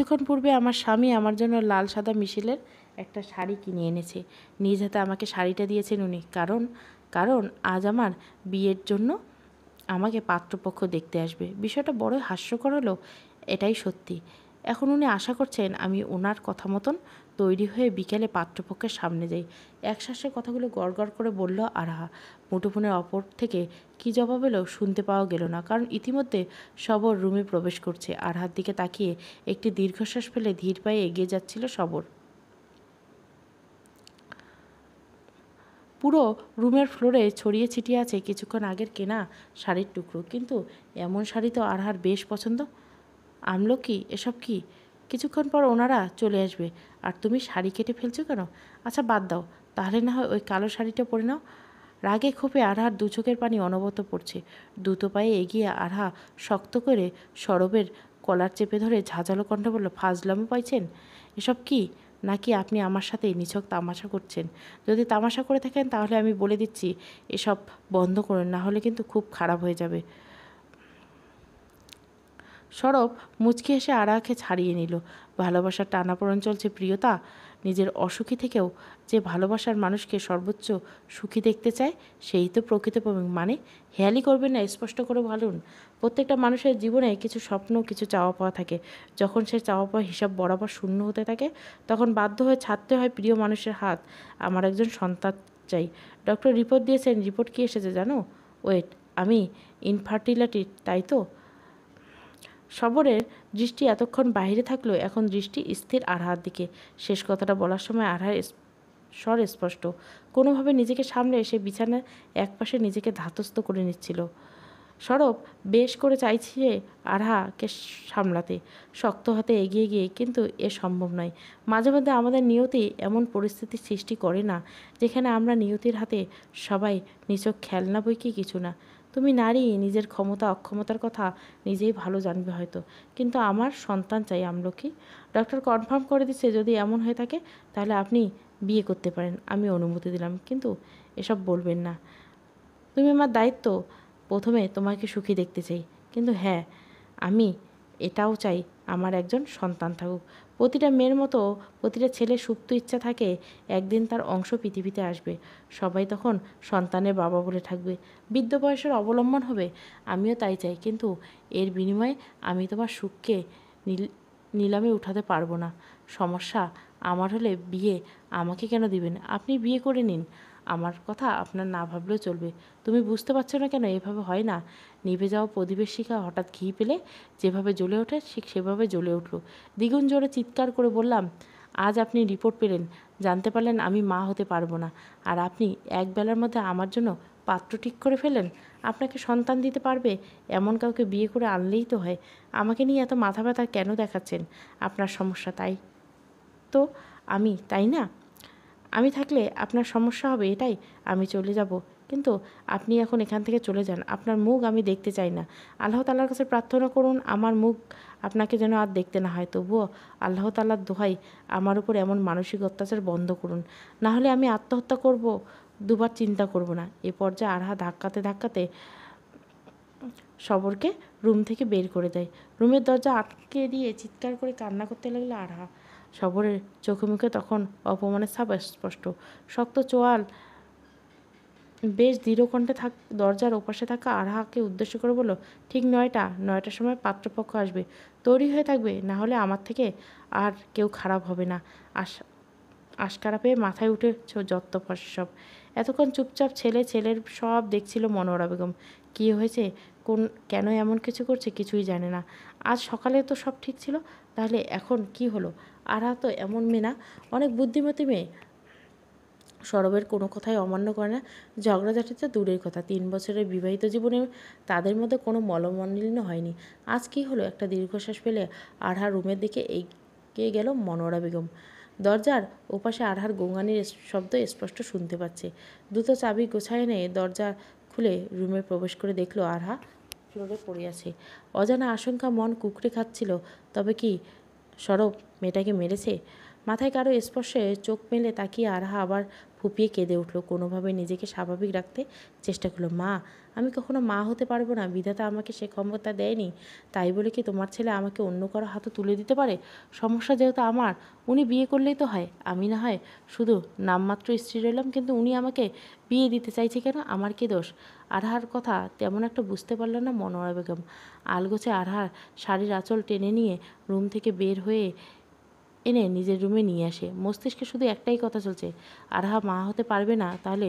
কিছুক্ষণ পূর্বে আমার স্বামী আমার জন্য লাল সাদা মিশেলের একটা শাড়ি কিনে এনেছে। নিজ হাতে আমাকে শাড়িটা দিয়েছেন উনি, কারণ কারণ আজ আমার বিয়ের জন্য আমাকে পাত্রপক্ষ দেখতে আসবে। বিষয়টা বড়ই হাস্যকর হলো, এটাই সত্যি। এখন উনি আশা করছেন আমি ওনার কথা মতন তৈরি হয়ে বিকেলে পাত্রপক্ষের সামনে যাই। একশ্বাসে কথাগুলো গড়গড় করে বলল আরাহা। মুঠোফোনের অপর থেকে কী জবাব এলো শুনতে পাওয়া গেল না, কারণ ইতিমধ্যে সবর রুমে প্রবেশ করছে। আরাহার দিকে তাকিয়ে একটি দীর্ঘশ্বাস ফেলে ধীর পায়ে এগিয়ে যাচ্ছিল সবর। পুরো রুমের ফ্লোরে ছড়িয়ে ছিটিয়ে আছে কিছুক্ষণ আগের কেনা শাড়ির টুকরো, কিন্তু এমন শাড়ি তো আরহার বেশ পছন্দ। আমলকি, এসব কি? কিছুক্ষণ পর ওনারা চলে আসবে, আর তুমি শাড়ি কেটে ফেলছো কেন? আচ্ছা বাদ দাও, তাহলে না হয় ওই কালো শাড়িটা পরে নাও। রাগে ক্ষোভে আরহার দু চোখের পানি অনবরত পড়ছে। দ্রুত পায়ে এগিয়ে আরহা শক্ত করে সরবের কলার চেপে ধরে ঝাঁঝালো কণ্ঠে বলল, ফাজলামো পাইছেন? এসব কি? নাকি আপনি আমার সাথে নিছক তামাশা করছেন? যদি তামাশা করে থাকেন তাহলে আমি বলে দিচ্ছি এসব বন্ধ করুন, না হলে কিন্তু খুব খারাপ হয়ে যাবে। সরব মুচকি এসে আরাকে ছাড়িয়ে নিল। ভালোবাসার টানাপোড়েন চলছে প্রিয়তা। নিজের অসুখী থেকেও যে ভালোবাসার মানুষকে সর্বোচ্চ সুখী দেখতে চায় সেই তো প্রকৃত প্রেমিক। মানে হেয়ালি করবেন না, স্পষ্ট করে বলুন। প্রত্যেকটা মানুষের জীবনে কিছু স্বপ্ন, কিছু চাওয়া পাওয়া থাকে। যখন সে চাওয়া পাওয়া হিসাব বরাবর শূন্য হতে থাকে, তখন বাধ্য হয়ে ছাড়তে হয় প্রিয় মানুষের হাত। আমার একজন সন্তান চাই। ডক্টর রিপোর্ট দিয়েছেন। রিপোর্ট কি এসেছে জানো? ওয়েট, আমি ইনফার্টিলিটি, তাই তো? সবরের দৃষ্টি এতক্ষণ বাইরে থাকলেও এখন দৃষ্টি স্থির আরহার দিকে। শেষ কথাটা বলার সময় আরহার স্বর স্পষ্ট। কোনোভাবে নিজেকে সামলে এসে বিছানার একপাশে নিজেকে ধাতস্থ করে নিচ্ছিল। সরব বেশ করে চাইছে আরহাকে সামলাতে, শক্ত হাতে এগিয়ে গিয়ে, কিন্তু এ সম্ভব নয়। মাঝে মধ্যে আমাদের নিয়তি এমন পরিস্থিতির সৃষ্টি করে না যেখানে আমরা নিয়তির হাতে সবাই নিছক খেলনা বই কি কিছু না। তুমি নারী, নিজের ক্ষমতা অক্ষমতার কথা নিজেই ভালো জানবে হয়তো, কিন্তু আমার সন্তান চাই আমলকি। ডক্টর কনফার্ম করে দিচ্ছে যদি এমন হয়ে থাকে তাহলে আপনি বিয়ে করতে পারেন। আমি অনুমতি দিলাম, কিন্তু এসব বলবেন না। তুমি আমার দায়িত্ব। প্রথমে তোমাকে সুখী দেখতে চাই, কিন্তু হ্যাঁ, আমি এটাও চাই আমার একজন সন্তান থাকুক। প্রতিটা মেয়ের মতো প্রতিটা ছেলের সুপ্ত ইচ্ছা থাকে একদিন তার অংশ পৃথিবীতে আসবে। সবাই তখন সন্তানের বাবা বলে থাকবে, বৃদ্ধ বয়সের অবলম্বন হবে। আমিও তাই চাই, কিন্তু এর বিনিময়ে আমি তোমার সুখকে নিলামে উঠাতে পারবো না। সমস্যা আমার হলে বিয়ে আমাকে কেন দিবেন? আপনি বিয়ে করে নিন, আমার কথা আপনার না ভাবলেও চলবে। তুমি বুঝতে পারছো না কেন এভাবে হয় না? নিভে যাওয়া প্রদীপের শিখা হঠাৎ ঘি পেলে যেভাবে জ্বলে ওঠে ঠিক সেভাবে জ্বলে উঠল। দ্বিগুণ জোরে চিৎকার করে বললাম, আজ আপনি রিপোর্ট পেলেন, জানতে পারলেন আমি মা হতে পারবো না, আর আপনি এক বেলার মধ্যে আমার জন্য পাত্র ঠিক করে ফেলেন। আপনাকে সন্তান দিতে পারবে এমন কাউকে বিয়ে করে আনলেই তো হয়। আমাকে নিয়ে এত মাথা ব্যথা কেন দেখাচ্ছেন? আপনার সমস্যা তাই তো আমি, তাই না? আমি থাকলে আপনার সমস্যা হবে এটাই? আমি চলে যাব, কিন্তু আপনি এখন এখান থেকে চলে যান। আপনার মুখ আমি দেখতে চাই না। আল্লাহ তাআলার কাছে প্রার্থনা করুন আমার মুখ আপনাকে যেন আর দেখতে না হয়। তবুও আল্লাহ তাআলার দোহাই আমার উপর এমন মানসিক অত্যাচার বন্ধ করুন, না হলে আমি আত্মহত্যা করব, দুবার চিন্তা করব না। এ পর্যায়ে আরহা ধাক্কাতে ধাক্কাতে সবরকে রুম থেকে বের করে দেয়। রুমের দরজা আটকে দিয়ে চিৎকার করে কান্না করতে লাগলো আরহা। সবরের চোখে মুখে তখন অপমানের ছাপ স্পষ্ট। শক্ত চোয়াল বেশ দৃঢ় কণ্ঠে দরজার ওপাশে থাকা আরহাকে উদ্দেশ্য করে বলল, ঠিক 9টার সময় পাত্রপক্ষ আসবে, তৈরি হয়ে থাকবে, না হলে আমার থেকে আর কেউ খারাপ হবে না। আশকারা পেয়ে মাথায় উঠে যত্ত সব। এতক্ষণ চুপচাপ ছেলের সব দেখছিল মনোয়ারা বেগম। কী হয়েছে, কেন এমন কিছু করছে কিছুই জানে না। আজ সকালে তো সব ঠিক ছিল, তাহলে এখন কি হলো? আরহা তো এমন মেয়ে না, অনেক বুদ্ধিমতী মেয়ে। সরবের কোনো কথাই অমান্য করে না। ঝগড়াঝাটি তো দূরের কথা, 3 বছরের বিবাহিত জীবনে তাদের মধ্যে কোনো মলমালিন্য হয়নি। আজ কি হলো? একটা দীর্ঘশ্বাস ফেলে আরহার রুমের দিকে এগিয়ে গেল মনোয়ারা বেগম। দরজার ওপাশে আরহার গোঙানির শব্দ স্পষ্ট শুনতে পাচ্ছে। দ্রুত চাবি গোছায় এনে দরজা খুলে রুমে প্রবেশ করে দেখলো আরহা ফ্লোরে পড়ে আছে। অজানা আশঙ্কা মন কুঁকড়ে খাচ্ছিল। তবে কি সরব মেয়েটাকে মেরেছে? মাথায় কারো স্পর্শে চোখ মেলে তাকিয়ে আরহা আবার ফুপিয়ে কেঁদে উঠল। কোনোভাবে নিজেকে স্বাভাবিক রাখতে চেষ্টা করলো। মা, আমি কখনো মা হতে পারবো না। বিধাতা আমাকে সে ক্ষমতা দেয়নি। তাই বলে কি তোমার ছেলে আমাকে অন্য কারো হাতে তুলে দিতে পারে? সমস্যা যেহেতু আমার, উনি বিয়ে করলেই তো হয়। আমি না হয় শুধু নামমাত্র স্ত্রী রইলাম, কিন্তু উনি আমাকে বিয়ে দিতে চাইছে কেন? আমার কি দোষ? আরহার কথা তেমন একটা বুঝতে পারল না মনোয়ারা বেগম। আলগোছে আরহার শাড়ির আঁচল টেনে নিয়ে রুম থেকে বের হয়ে এনে নিজের রুমে নিয়ে আসে। মস্তিষ্কে শুধু একটাই কথা চলছে, আরহা মা হতে পারবে না, তাহলে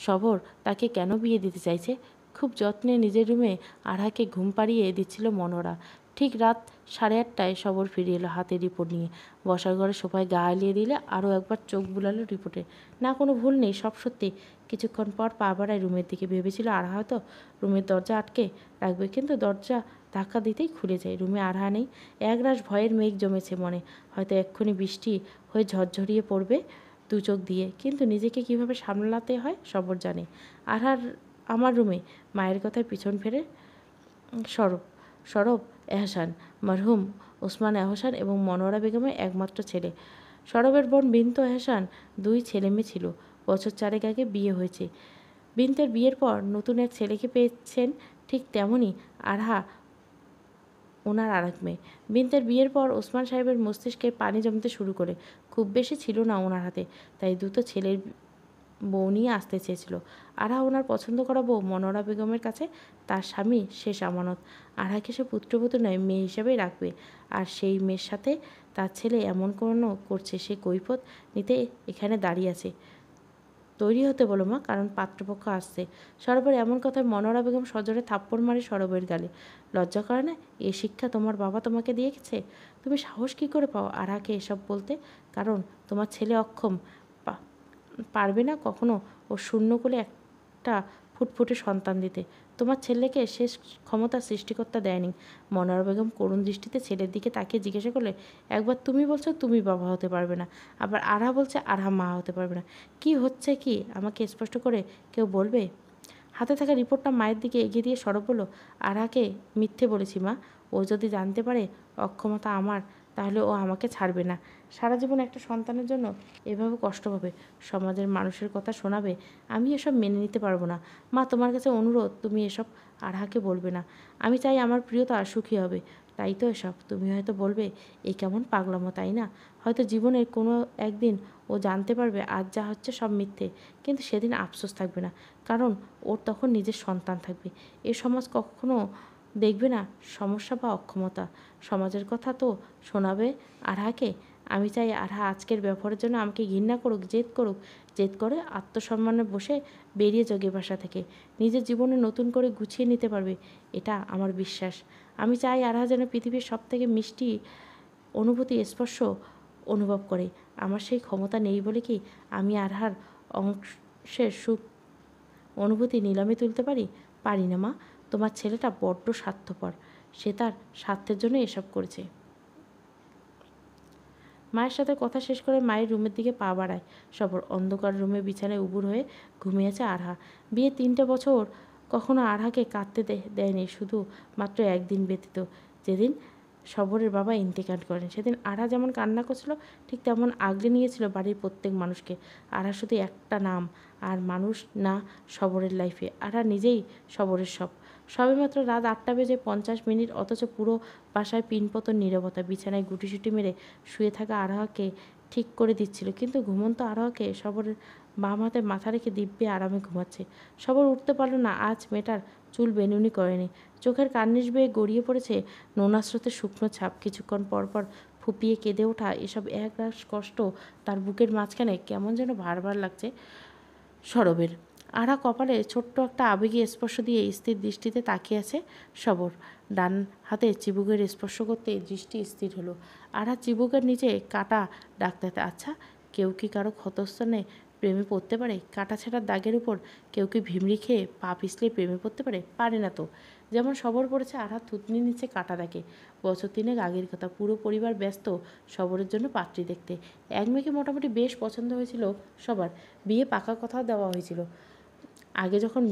সবর তাকে কেন বিয়ে দিতে চাইছে? খুব যত্নে নিজের রুমে আরহাকে ঘুম পাড়িয়ে দিচ্ছিল মনোরা। ঠিক রাত 8:30টায় সবর ফিরে এলো হাতে রিপোর্ট নিয়ে। বসার ঘরে সোফায় গা এলিয়ে দিলে আরও একবার চোখ বুলালো রিপোর্টে। না, কোনো ভুল নেই, সব সত্যি। কিছুক্ষণ পর পা বাড়ায় রুমের দিকে। ভেবেছিল আরহা হয়তো রুমের দরজা আটকে রাখবে, কিন্তু দরজা ধাক্কা দিতেই খুলে যায়। রুমে আরহা নেই। একরাশ ভয়ের মেঘ জমেছে মনে। হয়তো এক্ষুনি বৃষ্টি হয়ে ঝরঝরিয়ে পড়বে দু চোখ দিয়ে। কিন্তু নিজেকে কিভাবে সামলাতে হয় সবর জানে। আরহার আমার রুমে। মায়ের কথায় পিছন ফেরে সরব সরব এহসান, মরহুম ওসমান এহসান এবং মনোয়ারা বেগমের একমাত্র ছেলে। সরবের বোন বিন্তু এহসান 2 ছেলে মেয়ে ছিল। বছর 4 আগে বিয়ে হয়েছে। বিন্তের বিয়ের পর নতুন এক ছেলেকে পেয়েছেন। ঠিক তেমনই আরহা ওনার আরেক মেয়ে। বিন্তের বিয়ের পর ওসমান সাহেবের মস্তিষ্কে পানি জমতে শুরু করে। খুব বেশি ছিল না ওনার হাতে, তাই দুটো ছেলের বউ নিয়ে আসতে চেয়েছিল। আরহা ওনার পছন্দ করা বউ মনোয়ারা বেগমের কাছে তার স্বামী শেষ আমানত। আরহাকে সে পুত্রবধূ নয়, মেয়ে হিসেবেই রাখবে। আর সেই মেয়ের সাথে তার ছেলে এমন কোনো করছে, সে কৈফিয়ত নিতে এখানে দাঁড়িয়ে আছে। তৈরি হতে বলো মা, কারণ পাত্রপক্ষ আসছে। সরবের এমন কথায় মনোয়ারা বেগম সজোরে থাপ্পড় মারে সরবের গালে। লজ্জা করে না? এ শিক্ষা তোমার বাবা তোমাকে দিয়ে গেছে? তুমি সাহস কী করে পাও আরহাকে এসব বলতে? কারণ তোমার ছেলে অক্ষম, পারবে না কখনো ও শূন্য কোলে একটা ফুটফুটে সন্তান দিতে। তোমার ছেলেকে শেষ ক্ষমতা সৃষ্টিকর্তা দেয়নি। মনোয়ারা বেগম করুণ দৃষ্টিতে ছেলের দিকে তাকিয়ে জিজ্ঞাসা করলে, একবার তুমি বলছো তুমি বাবা হতে পারবে না, আবার আরহা বলছে আরহা মা হতে পারবে না। কি হচ্ছে কি আমাকে স্পষ্ট করে কেউ বলবে? হাতে থাকা রিপোর্টটা মায়ের দিকে এগিয়ে দিয়ে সরব বলল, আরহাকে মিথ্যে বলেছি মা। ও যদি জানতে পারে অক্ষমতা আমার, তাহলে ও আমাকে ছাড়বে না। সারা জীবন একটা সন্তানের জন্য এভাবে কষ্ট পাবে, সমাজের মানুষের কথা শোনাবে। আমি এসব মেনে নিতে পারবো না। মা, তোমার কাছে অনুরোধ, তুমি এসব আরহাকে বলবে না। আমি চাই আমার প্রিয়তা সুখী হবে। তাই তো এসব। তুমি হয়তো বলবে, এই কেমন পাগলামো, তাই না? হয়তো জীবনের কোনো একদিন ও জানতে পারবে আজ যা হচ্ছে সব মিথ্যে। কিন্তু সেদিন আফসোস থাকবে না, কারণ ওর তখন নিজের সন্তান থাকবে। এ সমাজ কখনো দেখবে না সমস্যা বা অক্ষমতা। সমাজের কথা তো শোনাবে আরহাকে। আমি চাই আরহা আজকের ব্যবহারের জন্য আমাকে ঘৃণা করুক, জেদ করুক। জেদ করে আত্মসম্মানে বসে বেরিয়ে যাক এ বাসা থেকে। নিজের জীবনে নতুন করে গুছিয়ে নিতে পারবে, এটা আমার বিশ্বাস। আমি চাই আরহা যেন পৃথিবীর সবথেকে মিষ্টি অনুভূতি স্পর্শ অনুভব করে। আমার সেই ক্ষমতা নেই বলে কি আমি আরহার অংশের সুখ অনুভূতি নিলামে তুলতে পারি? পারি না মা। তোমার ছেলেটা বড্ড স্বার্থপর। সে তার স্বার্থের জন্য এসব করেছে। মায়ের সাথে কথা শেষ করে মায়ের রুমের দিকে পা বাড়ায় সবর। অন্ধকার রুমে বিছানায় উবুর হয়ে ঘুমিয়েছে আরহা। বিয়ে 3টে বছর কখনো আরহাকে কাঁদতে দেয়নি, শুধু মাত্র একদিন ব্যতীত, যেদিন সবরের বাবা ইন্তেকাল করেন। সেদিন আরহা যেমন কান্না করছিল, ঠিক তেমন আগলে নিয়েছিল বাড়ির প্রত্যেক মানুষকে। আরহা শুধু একটা নাম আর মানুষ না সবরের লাইফে। আরহা নিজেই সবরের সব। সবেমাত্র রাত 8:50, অথচ পুরো বাসায় পিনপতন নীরবতা। বিছানায় গুটিসুটি মেরে শুয়ে থাকা আরহাকে ঠিক করে দিচ্ছিল, কিন্তু ঘুমন্ত আরহাকে সবরের বাম হাতে মাথা রেখে দিব্যি আরামে ঘুমাচ্ছে। সবর উঠতে পারল না। আজ মেয়েটার চুল বেনুনি করেনি। চোখের কার্নিশ বেয়ে গড়িয়ে পড়েছে নোনা স্রোতের শুকনো ছাপ। কিছুক্ষণ পরপর ফুপিয়ে কেঁদে ওঠা। এসব একরাশ কষ্ট তার বুকের মাঝখানে কেমন যেন ভার লাগছে সরবের। আরহা কপালে ছোট্ট একটা আবেগী স্পর্শ দিয়ে স্থির দৃষ্টিতে তাকিয়ে আছে সবর। ডান হাতে চিবুকের স্পর্শ করতে দৃষ্টি স্থির হলো। আরহা চিবুকের নিচে কাটা ডাকতে। আচ্ছা, কেউ কি কারো ক্ষতস্থানে প্রেমে পড়তে পারে? কাটা ছেঁড়ার দাগের উপর কেউ কি ভিমড়ি খেয়ে পা পিছলে প্রেমে পড়তে পারে? পারে না তো। যেমন সবর পড়েছে আরহা থুতনির নিচে কাটা দেখে। বছর 3 আগের কথা। পুরো পরিবার ব্যস্ত সবরের জন্য পাত্রী দেখতে। এক মেয়েকে মোটামুটি বেশ পছন্দ হয়েছিল সবার। বিয়ে পাকা কথা দেওয়া হয়েছিল। আগে যখন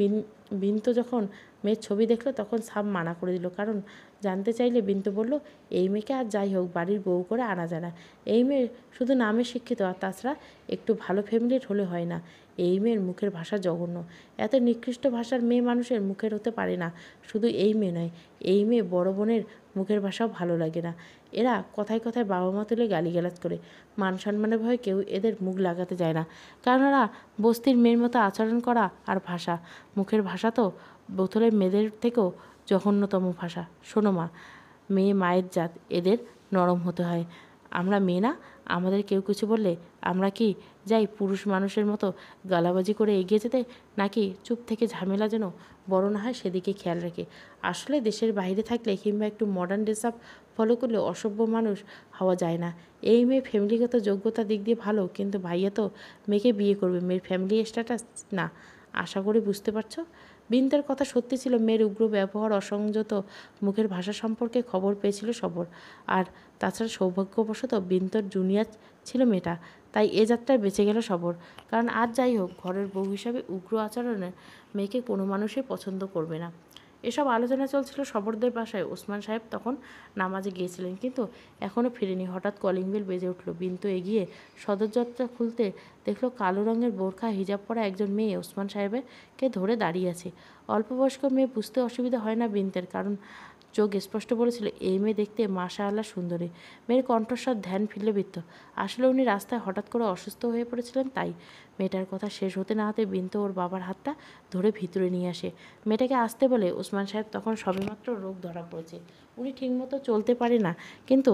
বিন্তু যখন মেয়ের ছবি দেখলো তখন সাব মানা করে দিল, কারণ জানতে চাইলে বিন্তু বলল, এই মেয়েকে আর যাই হোক বাড়ির বউ করে আনা যায় না। এই মেয়ে শুধু নামে শিক্ষিত, আর তাছাড়া একটু ভালো ফ্যামিলির হলে হয় না। এই মেয়ের মুখের ভাষা জঘন্য, এত নিকৃষ্ট ভাষার মেয়ে মানুষের মুখের হতে পারে না। শুধু এই মেয়ে নয়, এই মেয়ে বড় বোনের মুখের ভাষাও ভালো লাগে না। এরা কথায় কথায় বাবা মা তুলে গালিগালাজ করে। মান সম্মানের ভয়ে কেউ এদের মুখ লাগাতে যায় না, কারণ এরা বস্তির মেয়ের মতো আচরণ করা আর ভাষা, মুখের ভাষা তো বোতলের মেয়েদের থেকেও জঘন্যতম ভাষা। শোনো মা, মেয়ে মায়ের জাত, এদের নরম হতে হয়। আমরা মেয়ে না? আমাদের কেউ কিছু বললে আমরা কি যাই পুরুষ মানুষের মতো গালাবাজি করে এগিয়ে যেতে, নাকি চুপ থেকে ঝামেলা যেন বড় না হয় সেদিকে খেয়াল রাখে? আসলে দেশের বাইরে থাকলে কিংবা একটু মডার্ন ড্রেস আপ ফলো করলে অসভ্য মানুষ হওয়া যায় না। এই মেয়ে ফ্যামিলিগত যোগ্যতার দিক দিয়ে ভালো, কিন্তু ভাইয়া তো মেয়েকে বিয়ে করবে, মেয়ের ফ্যামিলি স্ট্যাটাস না। আশা করি বুঝতে পারছো। বিন্তের কথা সত্যি ছিল। মেয়ের উগ্র ব্যবহার, অসংযত মুখের ভাষা সম্পর্কে খবর পেয়েছিল সবর। আর তাছাড়া সৌভাগ্যবশত বিন্তর জুনিয়র ছিল মেয়েটা, তাই এ যাত্রায় বেঁচে গেল সবর। কারণ আর যাই হোক, ঘরের বউ হিসাবে উগ্র আচরণের মেয়েকে কোনো মানুষই পছন্দ করবে না। এসব আলোচনা চলছিল সবরদের বাসায়। ওসমান সাহেব তখন নামাজে গিয়েছিলেন, কিন্তু এখনও ফিরেনি। হঠাৎ কলিং বেল বেজে উঠল। বিন্তু এগিয়ে সদরদরজা খুলতে দেখলো কালো রঙের বোরখা হিজাব পরা একজন মেয়ে ওসমান সাহেবকে ধরে দাঁড়িয়ে আছে। অল্পবয়স্ক মেয়ে, বুঝতে অসুবিধা হয় না বিন্তের, কারণ চোখ স্পষ্ট বলেছিল এই মেয়ে দেখতে মাশাআল্লাহ সুন্দরী। মেয়ের কণ্ঠস্বর ধ্যান ফিরলেবিত্ত। আসলে উনি রাস্তায় হঠাৎ করে অসুস্থ হয়ে পড়েছিলেন, তাই। মেয়েটার কথা শেষ হতে না হতে বিন্তু ওর বাবার হাতটা ধরে ভিতরে নিয়ে আসে। মেয়েটাকে আসতে বলে ওসমান সাহেব তখন সবেমাত্র রোগ ধরা পড়েছে। উনি ঠিকমতো চলতে পারে না, কিন্তু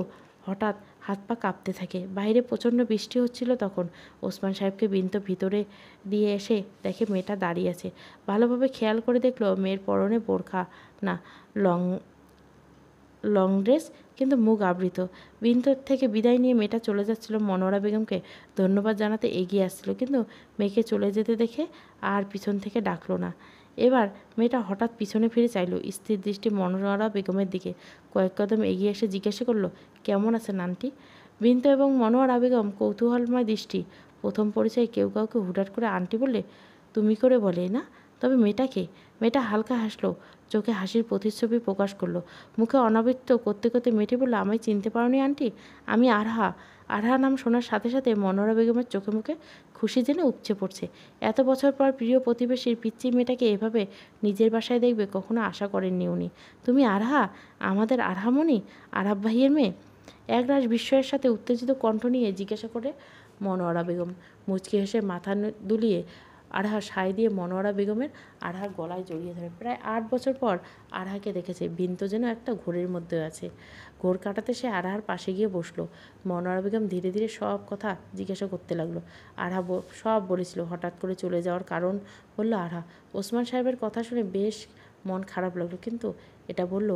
হঠাৎ হাত পা কাঁপতে থাকে। বাইরে প্রচণ্ড বৃষ্টি হচ্ছিল তখন। ওসমান সাহেবকে বিন্তু ভিতরে দিয়ে এসে দেখে মেয়েটা দাঁড়িয়ে আছে। ভালোভাবে খেয়াল করে দেখলো মেয়ের পরনে বোরখা না, লং ড্রেস, কিন্তু মুখ আবৃত। বিন্তুর থেকে বিদায় নিয়ে মেয়েটা চলে যাচ্ছিল। মনোয়ারা বেগমকে ধন্যবাদ জানাতে এগিয়ে আসছিল, কিন্তু মেয়েকে চলে যেতে দেখে আর পিছন থেকে ডাকলো না। এবার মেয়েটা হঠাৎ পিছনে ফিরে চাইল। স্থির দৃষ্টি মনোয়ারা বেগমের দিকে। কয়েক কদম এগিয়ে এসে জিজ্ঞাসা করলো, কেমন আছেন আন্টি? বিন্তু এবং মনোয়ারা বেগম কৌতূহলময় দৃষ্টি। প্রথম পরিচয়ে কেউ কাউকে হুটহাট করে আন্টি বললে তুমি করে বলে না? তবে মেয়েটাকে? মেয়েটা হালকা হাসলো, চোখে হাসির প্রতিচ্ছবি প্রকাশ করলো। মুখে অনাবৃত্ত করতে করতে মেয়েটি বলল, আমায় চিনতে পারোনি আন্টি? আমি আরহা। আরহা নাম শোনার সাথে সাথে মনোয়ারা বেগমের চোখে মুখে খুশি জেনে উপচে পড়ছে। এত বছর পর প্রিয় প্রতিবেশীর পিচ্চি মেয়েটাকে এভাবে নিজের বাসায় দেখবে কখনো আশা করেননি উনি। তুমি আরহা? আমাদের আরহামণি, আরাব ভাইয়ের মেয়ে? একরাশ বিস্ময়ের সাথে উত্তেজিত কণ্ঠ নিয়ে জিজ্ঞাসা করে মনোয়ারা বেগম। মুচকি হেসে মাথা দুলিয়ে আরহা সায় দিয়ে মনোয়ারা বেগমের আরহার গলায় জড়িয়ে ধরে। প্রায় 8 বছর পর আরহাকে দেখেছে। বিন্তু যেন একটা ঘোরের মধ্যে আছে। ঘোর কাটাতে সে আরহার পাশে গিয়ে বসলো। মনোয়ারা বেগম ধীরে ধীরে সব কথা জিজ্ঞাসা করতে লাগলো। আরহা সব বলেছিল। হঠাৎ করে চলে যাওয়ার কারণ বলল আরহা। ওসমান সাহেবের কথা শুনে বেশ মন খারাপ লাগলো, কিন্তু এটা বলল,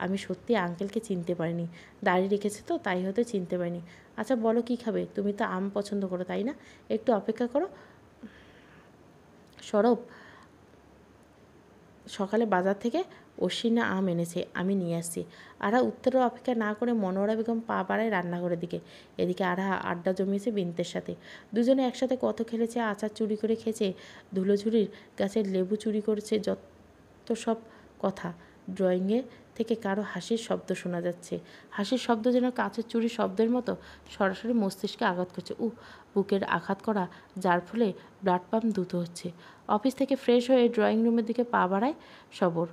আমি সত্যি আঙ্কেলকে চিনতে পারিনি। দাড়ি রেখেছে তো, তাই হয়তো চিনতে পারিনি। আচ্ছা বলো কী খাবে? তুমি তো আম পছন্দ করো, তাই না? একটু অপেক্ষা করো, সরব সকালে বাজার থেকে অশ্বিনা আম এনেছে, আমি নিয়ে আসছি। আরহা উত্তরের অপেক্ষা না করে মনোয়ারা বেগম পা বাড়ায় রান্নাঘরের দিকে। এদিকে আরহা আড্ডা জমিয়েছে বিন্তের সাথে। দুজনে একসাথে কত খেলেছে, আচার চুরি করে খেয়েছে, ধুলোঝুরির গাছের লেবু চুরি করেছে, যত সব কথা। ড্রয়িংয়ে থেকে কারো হাসির শব্দ শোনা যাচ্ছে। হাসির শব্দ যেন কাচের চুরির শব্দের মতো সরাসরি মস্তিষ্কে আঘাত করছে। বুকের আঘাত করা, যার ফলে ব্লাড পাম্প দ্রুত হচ্ছে। অফিস থেকে ফ্রেশ হয়ে ড্রয়িং রুমের দিকে পা বাড়ায় সবর।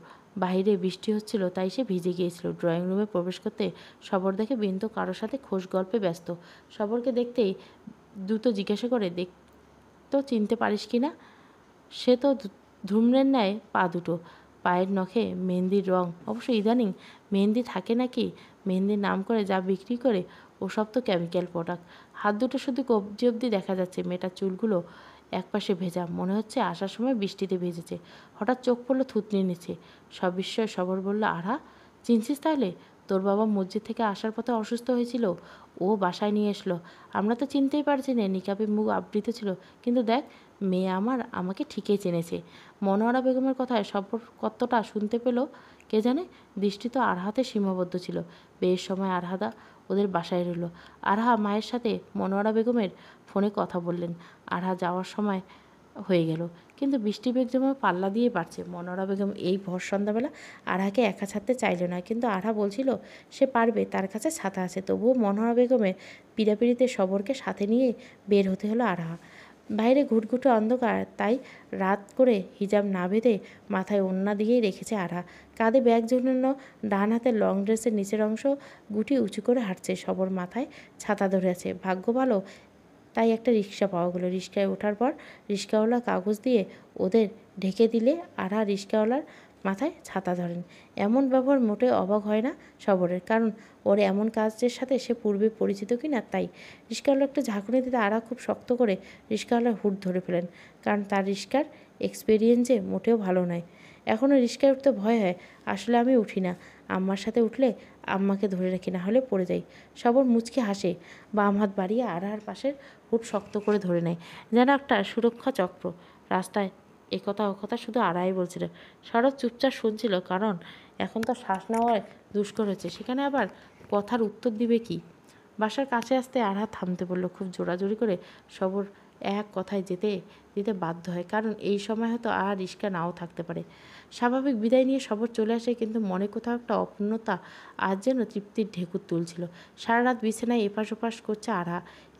বাইরে বৃষ্টি হচ্ছিল, তাই সে ভিজে গিয়েছিল। ড্রয়িং রুমে প্রবেশ করতে সবর দেখে বিন্তু কারোর সাথে খোশ গল্পে ব্যস্ত। সবরকে দেখতেই দ্রুত জিজ্ঞাসা করে, তো চিনতে পারিস কি না? সে তো ধূম্রের ন্যায় পা দুটো, পায়ের নখে মেহেন্দির রং। অবশ্য ইদানিং মেহেন্দি থাকে নাকি? মেহেন্দির নাম করে যা বিক্রি করে ওসব তো কেমিক্যাল প্রোডাক্ট। হাত দুটো শুধু কবজি অবধি দেখা যাচ্ছে। মেয়েটার চুলগুলো একপাশে ভেজা, মনে হচ্ছে আসার সময় বৃষ্টিতে ভেজেছে। হঠাৎ চোখ পড়লো থুতনির নিচে। সবিস্ময়ে সবর বলল, আরহা চিনছিস তাহলে? তোর বাবা মসজিদ থেকে আসার পথে অসুস্থ হয়েছিল, ও বাসায় নিয়ে এসলো। আমরা তো চিনতেই পারছি না, নিকাবে মুখ আবৃত ছিল, কিন্তু দেখ মেয়ে আমাকে ঠিকই চেনেছে। মনোয়ারা বেগমের কথায় সবর কতটা শুনতে পেল কে জানে। দৃষ্টি তো আরহাতে সীমাবদ্ধ ছিল। বেশ সময় আরহাদা ওদের বাসায় রইল। আরহা মায়ের সাথে মনোয়ারা বেগমের ফোনে কথা বললেন। আরহা যাওয়ার সময় হয়ে গেল, কিন্তু বৃষ্টি বেগমের পাল্লা দিয়ে বাড়ছে। মনোয়ারা বেগম এই ভর সন্ধ্যাবেলা আরহাকে একা ছাড়তে চাইল না, কিন্তু আরহা বলছিল সে পারবে, তার কাছে ছাতা আছে। তবুও মনোয়ারা বেগমের পীড়াপিড়িতে সবরকে সাথে নিয়ে বের হতে হলো আরহা। বাইরে ঘুটঘুটে অন্ধকার, তাই রাত করে হিজাব না বেঁধে মাথায় ওড়না দিয়েই রেখেছে আরহা। কাঁধে ব্যাগ ঝুলানো, ডান হাতের লং ড্রেসের নিচের অংশ গুটি উঁচু করে হাঁটছে। সবর মাথায় ছাতা ধরে আছে। ভাগ্য ভালো তাই একটা রিক্সা পাওয়া গেলো। রিক্সায় ওঠার পর রিক্সাওয়ালা কাগজ দিয়ে ওদের ঢেকে দিলে আরহা রিক্সাওয়ালার মাথায় ছাতা ধরেন। এমন ব্যবহার মোটেও অবাক হয় না সবরের, কারণ ওর এমন কাজের সাথে সে পূর্বে পরিচিত কি না তাই। রিক্সাওয়ালা একটু ঝাঁকুনি দিতে আরহা খুব শক্ত করে রিক্সাওয়ালার হুড ধরে ফেলেন, কারণ তার রিক্সার এক্সপিরিয়েন্সে মোটেও ভালো নয়। এখনও রিক্সায় উঠতে ভয় হয়। আসলে আমি উঠি না, আম্মার সাথে উঠলে আম্মাকে ধরে রাখি, না হলে পড়ে যাই। সবর মুচকে হাসে, বাম হাত বাড়িয়ে আরহার পাশের হুড শক্ত করে ধরে নেয়, যেন একটা সুরক্ষা চক্র। রাস্তায় একথা ওকথা শুধু আড়াই বলছিল। শরৎ চুপচাপ শুনছিল, কারণ এখন তো শ্বাস নেওয়ায় দুষ্কর হচ্ছে, সেখানে আবার কথার উত্তর দিবে কি। বাসার কাছে আসতে আরহা থামতে বলল। খুব জোরাজোরি করে সবর এক কথায় যেতে দিতে বাধ্য হয়, কারণ এই সময় হয়তো আর রিস্কা নাও থাকতে পারে। স্বাভাবিক বিদায় নিয়ে সবর চলে আসে, কিন্তু মনে কোথাও একটা অপূর্ণতা আজ যেন তৃপ্তির ঢেকুর তুলছিল। সারা রাত বিছানায় এপাশ ওপাশ করছে আরহা।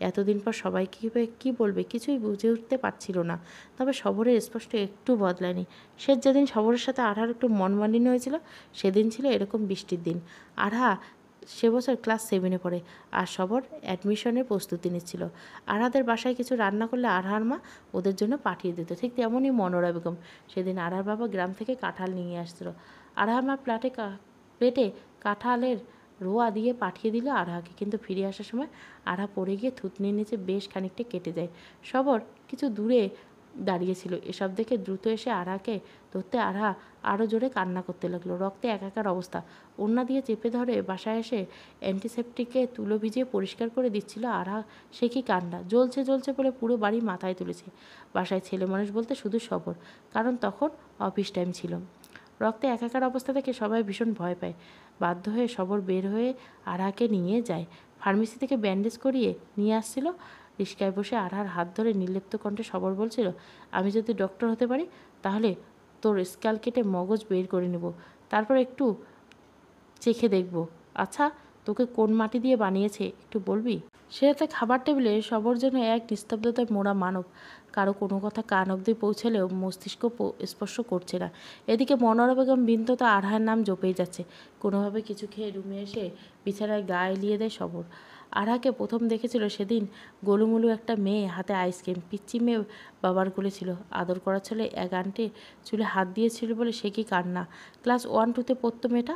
এতদিন পর সবাইকে কী বলবে কিছুই বুঝে উঠতে পারছিল না। তবে সবরের স্পষ্ট একটু বদলায়নি। সে যেদিন সবরের সাথে আরহার একটু মনমালিন্য হয়েছিল, সেদিন ছিল এরকম বৃষ্টির দিন। আরহা সে বছর ক্লাস 7-এ পড়ে, আর সবর অ্যাডমিশনের প্রস্তুতি নিচ্ছিল। আরহাদের বাসায় কিছু রান্না করলে আরহার মা ওদের জন্য পাঠিয়ে দিত। ঠিক তেমনই মনোয়ারা বেগম। সেদিন আরহার বাবা গ্রাম থেকে কাঁঠাল নিয়ে আসছিল। আরহার মা প্লেটে কাঁঠালের রোয়া দিয়ে পাঠিয়ে দিল আরহাকে, কিন্তু ফিরে আসার সময় আরহা পড়ে গিয়ে থুতনির নিচে বেশ খানিকটা কেটে যায়। সবর কিছু দূরে দাঁড়িয়েছিল। এসব দেখে দ্রুত এসে আরহাকে ধরতে আরহা আরও জোরে কান্না করতে লাগলো। রক্তে একাকার অবস্থা। ওড়না দিয়ে চেপে ধরে বাসায় এসে অ্যান্টিসেপটিকে তুলো ভিজিয়ে পরিষ্কার করে দিচ্ছিল আরহা। সে কি কান্না! জ্বলছে জ্বলছে বলে পুরো বাড়ি মাথায় তুলেছে। বাসায় ছেলে মানুষ বলতে শুধু সবর, কারণ তখন অফিস টাইম ছিল। রক্তে একাকার অবস্থা থেকে সবাই ভীষণ ভয় পায়। বাধ্য হয়ে সবর বের হয়ে আরহাকে নিয়ে যায়। ফার্মেসি থেকে ব্যান্ডেজ করিয়ে নিয়ে আসছিল। রিস্কায় বসে আরহার হাত ধরে নির্লিপ্ত কণ্ঠে সবর বলছিল, আমি যদি ডক্টর হতে পারি তাহলে তোর স্ক্যাল কেটে মগজ বের করে নেব, তারপর একটু চেখে দেখব। আচ্ছা, তোকে কোন মাটি দিয়ে বানিয়েছে একটু বলবি? সে রাতে খাবার টেবিলে সবর যেন এক নিস্তব্ধতায় মোড়া মানব। কারো কোনো কথা কান অবধি পৌঁছলেও মস্তিষ্ক স্পর্শ করছে না। এদিকে মনোয়ারা বেগম বিন্ততা আরহার নাম জপেই যাচ্ছে। কোনোভাবে কিছু খেয়ে রুমে এসে বিছানায় গা এলিয়ে দেয় সবর। আরহাকে প্রথম দেখেছিল সেদিন গোলুমুলু একটা মেয়ে, হাতে আইসক্রিম। পিচ্চি মেয়ে বাবার কোলে ছিল। আদর করা ছেলে এক আন্টি চুলে হাত দিয়েছিল বলে সে কি কান্না। ক্লাস 1-2-তে পড়তো মেয়েটা।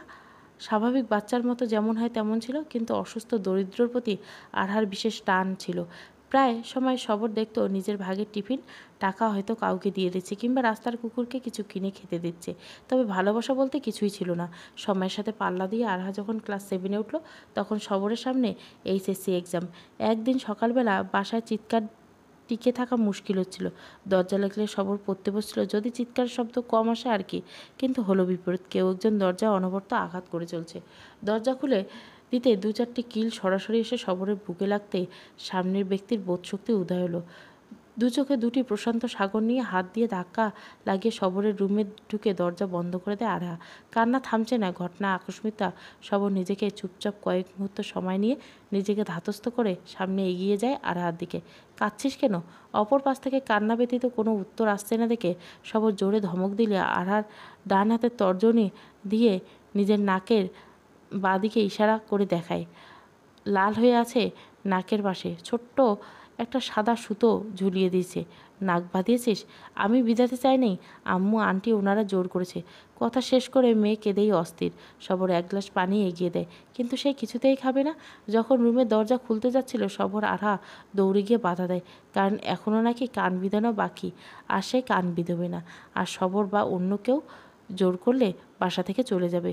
স্বাভাবিক বাচ্চার মতো যেমন হয় তেমন ছিল, কিন্তু অসুস্থ দরিদ্রর প্রতি আরহার বিশেষ টান ছিল। প্রায় সময় সবর দেখতো নিজের ভাগের টিফিন টাকা হয়তো কাউকে দিয়ে দিচ্ছে, কিংবা রাস্তার কুকুরকে কিছু কিনে খেতে দিচ্ছে। তবে ভালোবাসা বলতে কিছুই ছিল না। সময়ের সাথে পাল্লা দিয়ে আরহা যখন ক্লাস 7-এ উঠল, তখন সবরের সামনে এইচএসসি এক্সাম। একদিন সকালবেলা বাসায় চিৎকার টিকে থাকা মুশকিল হচ্ছিল। দরজা লাগলে সবর পড়তে বসছিল, যদি চিৎকারের শব্দ কম আসে আর কি। কিন্তু হলো বিপরীত। কেউ একজন দরজায় অনবরত আঘাত করে চলছে। দরজা খুলে দিতে 2-4টি কিল সরাসরি এসে সবরের বুকে লাগতেই সামনের ব্যক্তির বোধশক্তি উদয় হলো। দু চোখে দুটি প্রশান্ত সাগর নিয়ে হাত দিয়ে ধাক্কা লাগিয়ে সবরের রুমে ঢুকে দরজা বন্ধ করে দেয় আরহা। কান্না থামছে না। ঘটনা আকস্মিকতা। সবর নিজেকে চুপচাপ কয়েক মুহূর্ত সময় নিয়ে নিজেকে ধাতস্থ করে সামনে এগিয়ে যায় আরহার দিকে। কাঁদছিস কেন? অপর পাশ থেকে কান্না ব্যতীত কোনো উত্তর আসছে না দেখে সবর জোরে ধমক দিলে আরহার ডান হাতের তর্জনী দিয়ে নিজের নাকের বাঁদিকে ইশারা করে দেখায়। লাল হয়ে আছে নাকের পাশে। ছোট্ট একটা সাদা সুতো ঝুলিয়ে দিয়েছে। নাক বাঁধিয়েছিস? আমি বিধাতে চাইনি, আম্মু আন্টি ওনারা জোর করেছে। কথা শেষ করে মেয়ে কেঁদেই অস্থির। সবর এক গ্লাস পানি এগিয়ে দেয়, কিন্তু সে কিছুতেই খাবে না। যখন রুমের দরজা খুলতে যাচ্ছিল, সবর আরহা দৌড়ে গিয়ে বাধা দেয়, কারণ এখনও নাকি কান বিধানো বাকি, আর সে কান বিধবে না। আর সবর বা অন্য কেউ জোর করলে বাসা থেকে চলে যাবে।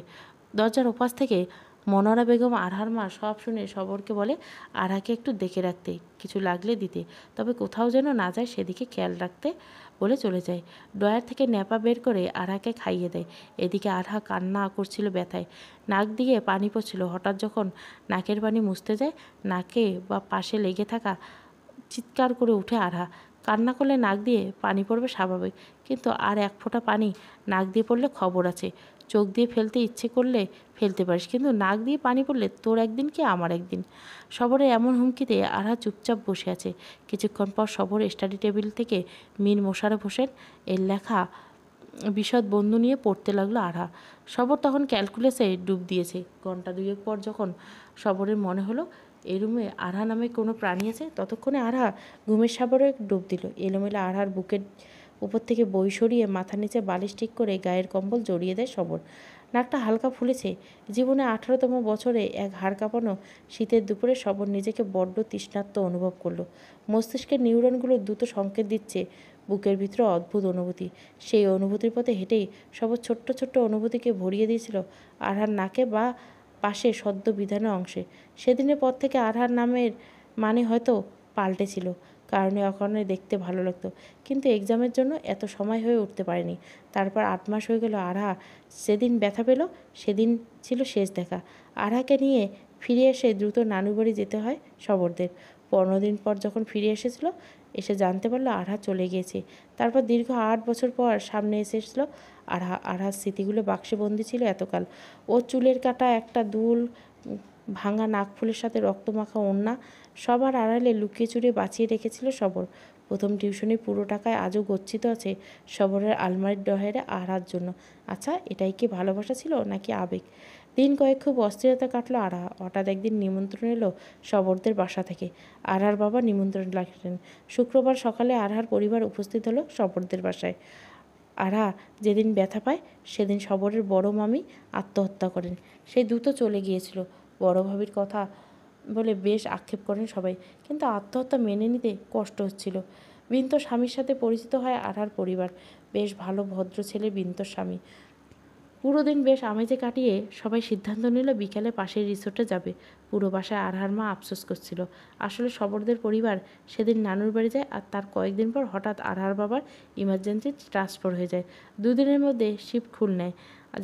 দরজার ওপাশ থেকে মনোয়ারা বেগম আরহার মা সব শুনে সবরকে বলে আরহাকে একটু দেখে রাখতে, কিছু লাগলে দিতে, তবে কোথাও যেন না যায় সেদিকে খেয়াল রাখতে বলে চলে যায়। ড্রয়ার থেকে ন্যাপা বের করে আরহাকে খাইয়ে দেয়। এদিকে আরহা কান্না করছিল ব্যথায়। নাক দিয়ে পানি পড়ছিল। হঠাৎ যখন নাকের পানি মুছতে যায়, নাকে বা পাশে লেগে থাকা চিৎকার করে উঠে আরহা। কান্না করলে নাক দিয়ে পানি পড়বে স্বাভাবিক, কিন্তু আর এক ফোঁটা পানি নাক দিয়ে পড়লে খবর আছে। চোখ দিয়ে ফেলতে ইচ্ছে করলে ফেলতে পারিস, কিন্তু নাক দিয়ে পানি পড়লে তোর একদিন কি আমার একদিন। সবরের এমন হুমকিতে আরহা চুপচাপ বসে আছে। কিছুক্ষণ পর সবর স্টাডি টেবিল থেকে মীর মোশাররফ হোসেন এর লেখা বিশদ বন্ধু নিয়ে পড়তে লাগলো আরহা। সবর তখন ক্যালকুলেসে ডুব দিয়েছে। ঘন্টা দুয়েক পর যখন সবরের মনে হলো এই রুমে আরহা নামে কোনো প্রাণী আছে, ততক্ষণে আরহা ঘুমের সাগরে ডুব দিল। এলোমেলো আরহার বুকের উপর থেকে বই সরিয়ে মাথার নিচে বালিশ ঠিক করে গায়ের কম্বল জড়িয়ে দেয় সবর। নাকটা হালকা ফুলেছে। জীবনে 18তম বছরে এক হাড় কাঁপানো শীতের দুপুরে সবর নিজেকে বড্ড তৃষ্ণার্ত অনুভব করলো। মস্তিষ্কের নিউরনগুলো দ্রুত সংকেত দিচ্ছে বুকের ভিতরে অদ্ভুত অনুভূতি। সেই অনুভূতির পথে হেঁটেই সবর ছোট্ট ছোট্ট অনুভূতিকে ভরিয়ে দিয়েছিল আরহার নাকে বা পাশে সদ্য বিধানের অংশে। সেদিনের পর থেকে আরহার নামের মানে হয়তো পাল্টেছিল। কারণে অকারণে দেখতে ভালো লাগতো, কিন্তু এক্সামের জন্য এত সময় হয়ে উঠতে পারেনি। তারপর 8 মাস হয়ে গেল আরহা যেদিন ব্যথা পেল সেদিন ছিল শেষ দেখা। আরহাকে নিয়ে ফিরে এসে দ্রুত নানুর বাড়ি যেতে হয় সবরদের। 15 দিন পর যখন ফিরে এসেছিল, এসে জানতে পারলো আরহা চলে গিয়েছে। তারপর দীর্ঘ 8 বছর পর সামনে এসেছিল আরহার স্মৃতিগুলো বাক্সে বন্দি ছিল এতকাল। ও চুলের কাটা একটা দুল, ভাঙা নাকফুলের সাথে রক্তমাখা ওড়না, সবার আড়ালে লুকিয়ে চুরিয়ে বাঁচিয়ে রেখেছিল সবর। প্রথম টিউশনি পুরো টাকায় আজও গচ্ছিত আছে সবরের আলমারির ড্রয়ারে আরহার জন্য। আচ্ছা, এটাই কি ভালোবাসা ছিল নাকি আবেগ? দিন কয়েক খুব অস্থিরতা কাটলো আরহা। হঠাৎ একদিন নিমন্ত্রণ এলো সবরদের বাসা থেকে। আরহার বাবা নিমন্ত্রণ রাখলেন। শুক্রবার সকালে আরহার পরিবার উপস্থিত হলো সবরদের বাসায়। আরহা যেদিন ব্যথা পায় সেদিন সবরের বড় মামি আত্মহত্যা করেন। সেই দ্রুত চলে গিয়েছিল। বড় ভাবির কথা বলে বেশ আক্ষেপ করেন সবাই, কিন্তু আত্মহত্যা মেনে নিতে কষ্ট হচ্ছিল। বিন্তর স্বামীর সাথে পরিচিত হয় আরহার পরিবার। বেশ ভালো ভদ্র ছেলে বিন্তর স্বামী। পুরো দিন বেশ আমেজে কাটিয়ে সবাই সিদ্ধান্ত নিল বিকেলে পাশের রিসোর্টে যাবে। পুরো বাসায় আরহার মা আফসোস করছিল। আসলে সবরদের পরিবার সেদিন নানুর বাড়ি যায়, আর তার কয়েকদিন পর হঠাৎ আরহার বাবার ইমার্জেন্সি ট্রান্সফার হয়ে যায়। দুদিনের মধ্যে শিফট খুল নেয়।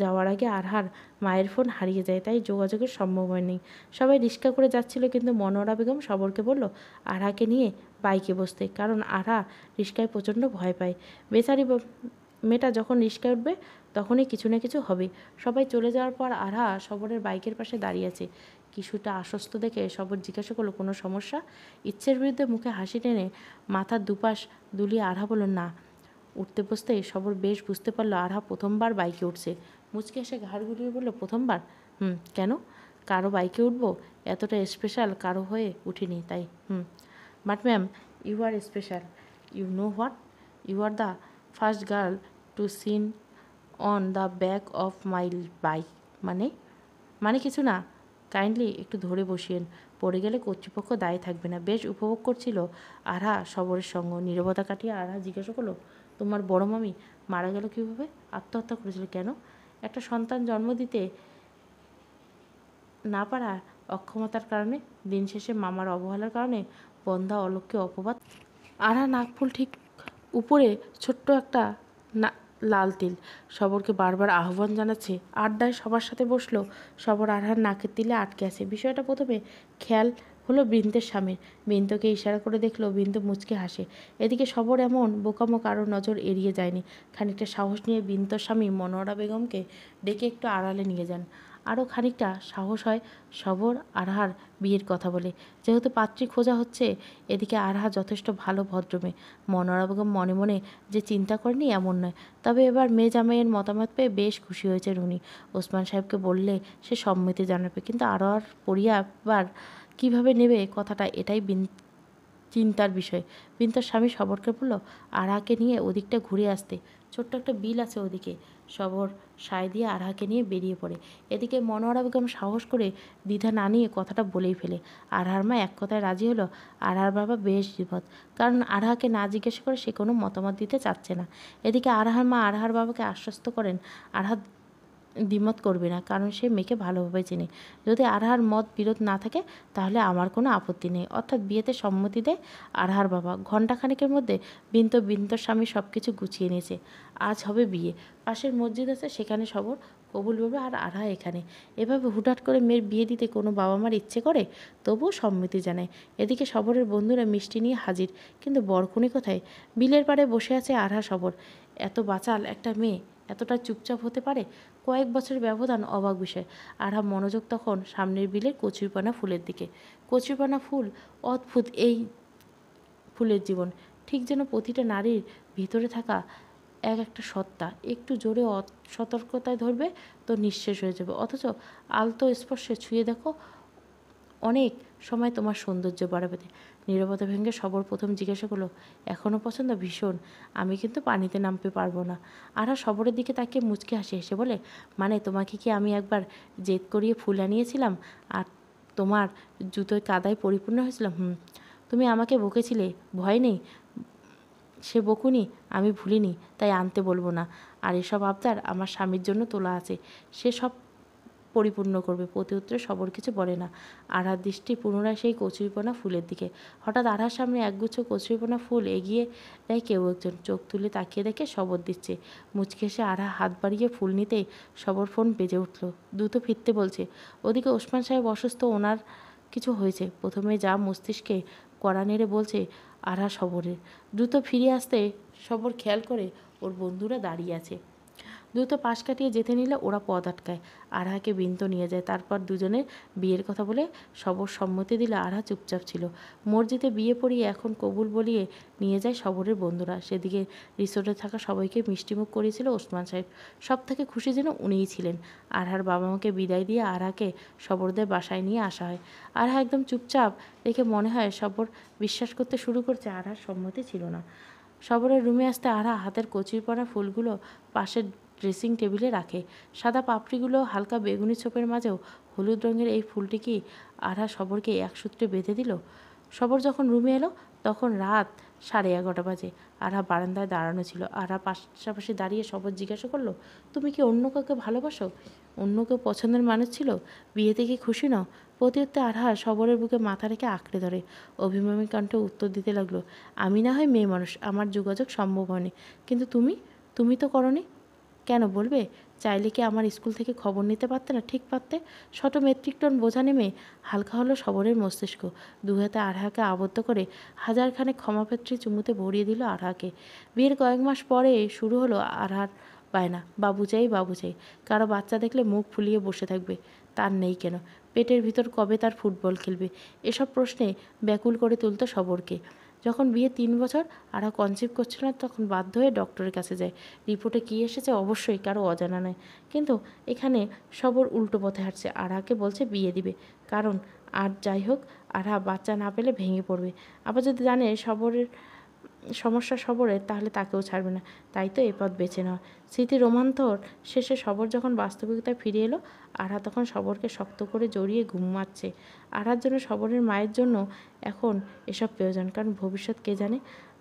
যাওয়ার আগে আরহার মায়ের ফোন হারিয়ে যায়, তাই যোগাযোগের সম্ভব হয়নি। সবাই রিক্সা করে যাচ্ছিল, কিন্তু মনোয়ারা বেগম সবরকে বলল আরহাকে নিয়ে বাইকে বসতে, কারণ আরহা রিক্সায় প্রচণ্ড ভয় পায়। বেচারি মেয়েটা যখন রিক্সায় উঠবে তখনই কিছু না কিছু হবে। সবাই চলে যাওয়ার পর আরহা সবরের বাইকের পাশে দাঁড়িয়ে আছে। কিছুটা আশ্বস্ত দেখে সবর জিজ্ঞাসা করলো কোনো সমস্যা? ইচ্ছের বিরুদ্ধে মুখে হাসি টেনে মাথার দুপাশ দুলিয়ে আরহা বলল না। উঠতে বসতেই সবর বেশ বুঝতে পারলো আরহা প্রথমবার বাইকে উঠছে। মুচকে এসে ঘাড় গুলিয়ে বলল প্রথমবার? কেন? কারো বাইকে উঠবো? এতটা স্পেশাল কারো হয়ে উঠিনি তাই। But ma'am, you are special. You know what? You are the first girl to sit on the back of my bike. মানে কিছু না, কাইন্ডলি একটু ধরে বসিয়েন, পড়ে গেলে কর্তৃপক্ষ দায়ী থাকবে না। বেশ উপভোগ করছিল আরহা সবরের সঙ্গ। নীরবতা কাটিয়ে আরহা জিজ্ঞাসা করলো তোমার বড় মামি মারা গেল কীভাবে? আত্মহত্যা করেছিল কেন? একটা সন্তান জন্ম দিতে না পারা অক্ষমতার কারণে, দিন শেষে মামার অবহেলার কারণে, বন্ধা অলক্ষ্যে অপবাদ। আরহা নাকফুল ঠিক উপরে ছোট্ট একটা লাল তিল। সবরকে বারবার আহ্বান জানাচ্ছে। আড্ডায় সবার সাথে বসলো। সবর আরহার নাকের তিলে আটকে আছে। বিষয়টা প্রথমে খেয়াল হলো বৃন্তের স্বামীর। বৃন্তকে ইশারা করে দেখলো। বৃন্ত মুচকে হাসে। এদিকে সবর এমন বোকামো কারোর নজর এড়িয়ে যায়নি। খানিকটা সাহস নিয়ে বৃন্তর স্বামী মনোয়ারা বেগমকে ডেকে একটু আড়ালে নিয়ে যান। আরও খানিকটা সাহস হয় সবর আরহার বিয়ের কথা বলে। যেহেতু পাত্রী খোঁজা হচ্ছে, এদিকে আরহা যথেষ্ট ভালো ভদ্রমেয়ে। মনোয়ারা বেগম মনে মনে যে চিন্তা করেনি এমন নয়, তবে এবার মেয়ে জামাইয়ের মতামত পেয়ে বেশ খুশি হয়েছে রুনি। ওসমান সাহেবকে বললে সে সম্মতি জানাবে, কিন্তু আরহার পরিবার কীভাবে নেবে কথাটা, এটাই চিন্তার বিষয়। বিন্তর স্বামী সবরকে বলল আরহাকে নিয়ে ওদিকটা ঘুরে আসতে, ছোট্ট একটা বিল আছে ওদিকে। সবর সায় দিয়ে আরহাকে নিয়ে বেরিয়ে পড়ে। এদিকে মনোয়ারা বেগম সাহস করে দ্বিধা না নিয়ে কথাটা বলেই ফেলে। আরহার মা এক কথায় রাজি হলো। আরহার বাবা বেশ বিপদ, কারণ আরহাকে না জিজ্ঞেস করে সে কোনো মতামত দিতে চাচ্ছে না। এদিকে আরহার মা আরহার বাবাকে আশ্বস্ত করেন আরহা দ্বিমত করবে না, কারণ সে মেয়েকে ভালোভাবে চেনে। যদি আরহার মত বিরোধ না থাকে তাহলে আমার কোনো আপত্তি নেই। অর্থাৎ বিয়েতে সম্মতি দেয় আরহার বাবা। ঘণ্টাখানেকের মধ্যে বিন্তর স্বামী সব কিছু গুছিয়ে নিয়েছে। আজ হবে বিয়ে। পাশের মসজিদ আছে, সেখানে সবর কবুল বলবে আর আরহা এখানে। এভাবে হুটহাট করে মেয়ের বিয়ে দিতে কোনো বাবা মার ইচ্ছে করে? তবুও সম্মতি জানায়। এদিকে সবরের বন্ধুরা মিষ্টি নিয়ে হাজির, কিন্তু বরকনে কোথায়? বিলের পাড়ে বসে আছে আরহা সবর। এত বাচাল একটা মেয়ে এতটা চুপচাপ হতে পারে? কয়েক বছরের ব্যবধান অবাক বিষয়। আরহা মনোযোগ তখন সামনের বিলের কচুরিপানা ফুলের দিকে। কচুরিপানা ফুল অদ্ভুত এই ফুলের জীবন, ঠিক যেন প্রতিটা নারীর ভিতরে থাকা একটা সত্তা একটু জোরে সতর্কতায় ধরবে তো নিঃশেষ হয়ে যাবে, অথচ আলতো স্পর্শে ছুঁয়ে দেখো অনেক সময় তোমার সৌন্দর্য বাড়াবে। নীরবতা ভেঙে সবর প্রথম জিজ্ঞাসা করলো, এখনও পছন্দ? ভীষণ। আমি কিন্তু পানিতে নামতে পারবো না। আর সবরের দিকে তাকিয়ে মুচকে হাসি হেসে বলে, মানে তোমাকে কি আমি একবার জেদ করিয়ে ফুল আনিয়েছিলাম আর তোমার জুতোয় কাদায় পরিপূর্ণ হয়েছিলাম? তুমি আমাকে বকেছিলে, ভয় নেই। সে বকুনি আমি ভুলিনি, তাই আনতে বলবো না। আর এসব আবদার আমার স্বামীর জন্য তোলা আছে, সে সব পরিপূর্ণ করবে। প্রতি উত্তরে সবর কিছু বলে না। আরহার দৃষ্টি পুনরায় সেই কচুরিপনা ফুলের দিকে। হঠাৎ আরহার সামনে একগুচ্ছ কচুরিপনা ফুল এগিয়ে দেয় কেউ একজন। চোখ তুলে তাকিয়ে দেখে সবর দিচ্ছে। মুচকে এসে আরহা হাত বাড়িয়ে ফুল নিতেই সবর ফোন বেজে উঠল। দ্রুত ফিরতে বলছে। ওদিকে ওসমান সাহেব অসুস্থ, ওনার কিছু হয়েছে। প্রথমে যা মস্তিষ্কে কড়া নেড়ে বলছে আরহা সবরের। দ্রুত ফিরে আসতে সবর খেয়াল করে ওর বন্ধুরা দাঁড়িয়ে আছে। দ্রুত পাশ কাটিয়ে যেতে নিলে ওরা পথ আটকায়। আরহাকে বিন্ত নিয়ে যায়। তারপর দুজনের বিয়ের কথা বলে সবর সম্মতি দিলে আরহা চুপচাপ ছিল। মসজিদে বিয়ে পড়িয়ে এখন কবুল বলিয়ে নিয়ে যায় সবরের বন্ধুরা। সেদিকে রিসোর্টে থাকা সবাইকে মিষ্টিমুখ করিয়েছিল ওসমান সাহেব। সব থেকে খুশি যেন উনিই ছিলেন। আরহার বাবা মাকে বিদায় দিয়ে আরহাকে সবরদের বাসায় নিয়ে আসা হয়। আরহা একদম চুপচাপ দেখে মনে হয় সবর বিশ্বাস করতে শুরু করছে আরহার সম্মতি ছিল না। সবরের রুমে আসতে আরহা হাতের কচির পড়া ফুলগুলো পাশের ড্রেসিং টেবিলে রাখে। সাদা পাপড়িগুলো হালকা বেগুনি ছোপের মাঝেও হলুদ রঙের এই ফুলটি কি আরহা সবরকে এক সূত্রে বেঁধে দিল? সবর যখন রুমে এলো তখন রাত 11:30 বাজে। আরহা বারান্দায় দাঁড়ানো ছিল। আরহা পাশাপাশি দাঁড়িয়ে সবর জিজ্ঞাসা করলো, তুমি কি অন্য কাউকে ভালোবাসো? অন্য কেউ পছন্দের মানুষ ছিল? বিয়েতে কি খুশি নও? প্রতিউত্তরে আরহা সবরের বুকে মাথা রেখে আঁকড়ে ধরে অভিমানী কণ্ঠে উত্তর দিতে লাগলো, আমি না হয় মেয়ে মানুষ, আমার যোগাযোগ সম্ভব হয়নি, কিন্তু তুমি তো করনি। কেন বলবে? চাইলে কি আমার স্কুল থেকে খবর নিতে পারতে না? ঠিক পারতে। শত মেট্রিক টন বোঝা নেমে হালকা হলো সবরের মস্তিষ্ক। দু হাতে আরহাকে আবদ্ধ করে হাজারখানে ক্ষমাপেত্রী চুমুতে ভরিয়ে দিল আরহাকে। বিয়ের কয়েক মাস পরে শুরু হলো আরহার বায়না, বাবু চাই বাবু চাই। কারো বাচ্চা দেখলে মুখ ফুলিয়ে বসে থাকবে, তার নেই কেন? পেটের ভিতর কবে তার ফুটবল খেলবে? এসব প্রশ্নে ব্যাকুল করে তুলত সবরকে। যখন বিয়ে 3 বছর আরও কনসিভ করছিল না, তখন বাধ্য হয়ে ডক্টরের কাছে যায়। রিপোর্টে কী এসেছে অবশ্যই কারো অজানা নয়, কিন্তু এখানে সবর উল্টো পথে হাঁটছে। আরহাকে বলছে বিয়ে দিবে, কারণ আর যাই হোক আরহা বাচ্চা না পেলে ভেঙে পড়বে। আবার যদি জানে সবরের সমস্যা সবরের, তাহলে তাকেও ছাড়বে না। তাই তো এ পথ বেছে নেওয়া। স্মৃতি রোমান্তর শেষে সবর যখন বাস্তবিকতায় ফিরে এলো, আরহা তখন সবরকে শক্ত করে জড়িয়ে ঘুমাচ্ছে। আরহার জন্য সবরের মায়ের জন্য এখন এসব প্রয়োজন, কারণ ভবিষ্যৎ কে জানে।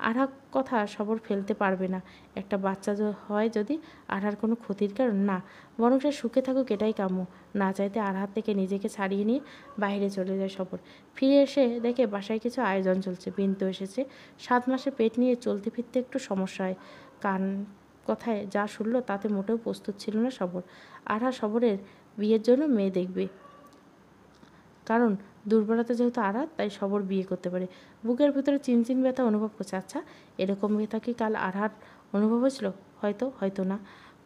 আরহা কথা সবর ফেলতে পারবে না। একটা বাচ্চা হয় যদি আরহার কোনো ক্ষতির কারণ না, বরং সে সুখে থাকুক এটাই কাম্য। না চাইতে আরহার থেকে নিজেকে ছাড়িয়ে নিয়ে বাইরে চলে যায় সবর। ফিরে এসে দেখে বাসায় কিছু আয়োজন চলছে। বিন্তু এসেছে। 7 মাসে পেট নিয়ে চলতে ফিরতে একটু সমস্যা হয়। কান কথায় যা শুনলো তাতে মোটেও প্রস্তুত ছিল না সবর। আরহা সবরের বিয়ের জন্য মেয়ে দেখবে, কারণ দুর্বলতা যেহেতু আরহা, তাই সবর বিয়ে করতে পারে। বুকের ভিতরে চিনচিন ব্যথা অনুভব করছে। আচ্ছা, এরকম ব্যথা কি কাল আরহার অনুভব হয়েছিল? হয়তো, হয়তো না।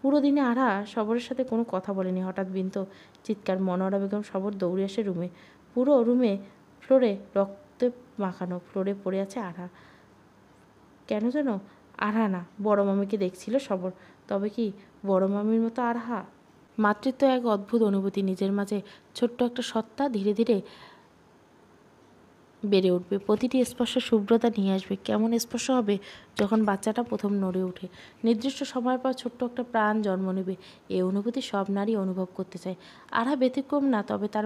পুরো দিনে আরহা সবরের সাথে কোনো কথা বলেনি। হঠাৎ বিন্তু চিৎকার। মনোয়ারা বেগম সবর দৌড়ে আসে রুমে। পুরো রুমে ফ্লোরে রক্তে মাখানো, ফ্লোরে পড়ে আছে আরহা। কেন যেন আরহা না, বড় মামিকে দেখছিল সবর। তবে কি বড় মামির মতো আরহা? মাতৃত্ব এক অদ্ভুত অনুভূতি। নিজের মাঝে ছোট্ট একটা সত্তা ধীরে ধীরে বেড়ে উঠবে। প্রতিটি স্পর্শ শুভ্রতা নিয়ে আসবে। কেমন স্পর্শ হবে যখন বাচ্চাটা প্রথম নড়ে ওঠে, নির্দিষ্ট সময়ের পর ছোট্ট একটা প্রাণ জন্ম নেবে। এই অনুভূতি সব নারী অনুভব করতে চায়। আরহা ব্যতিক্রম না, তবে তার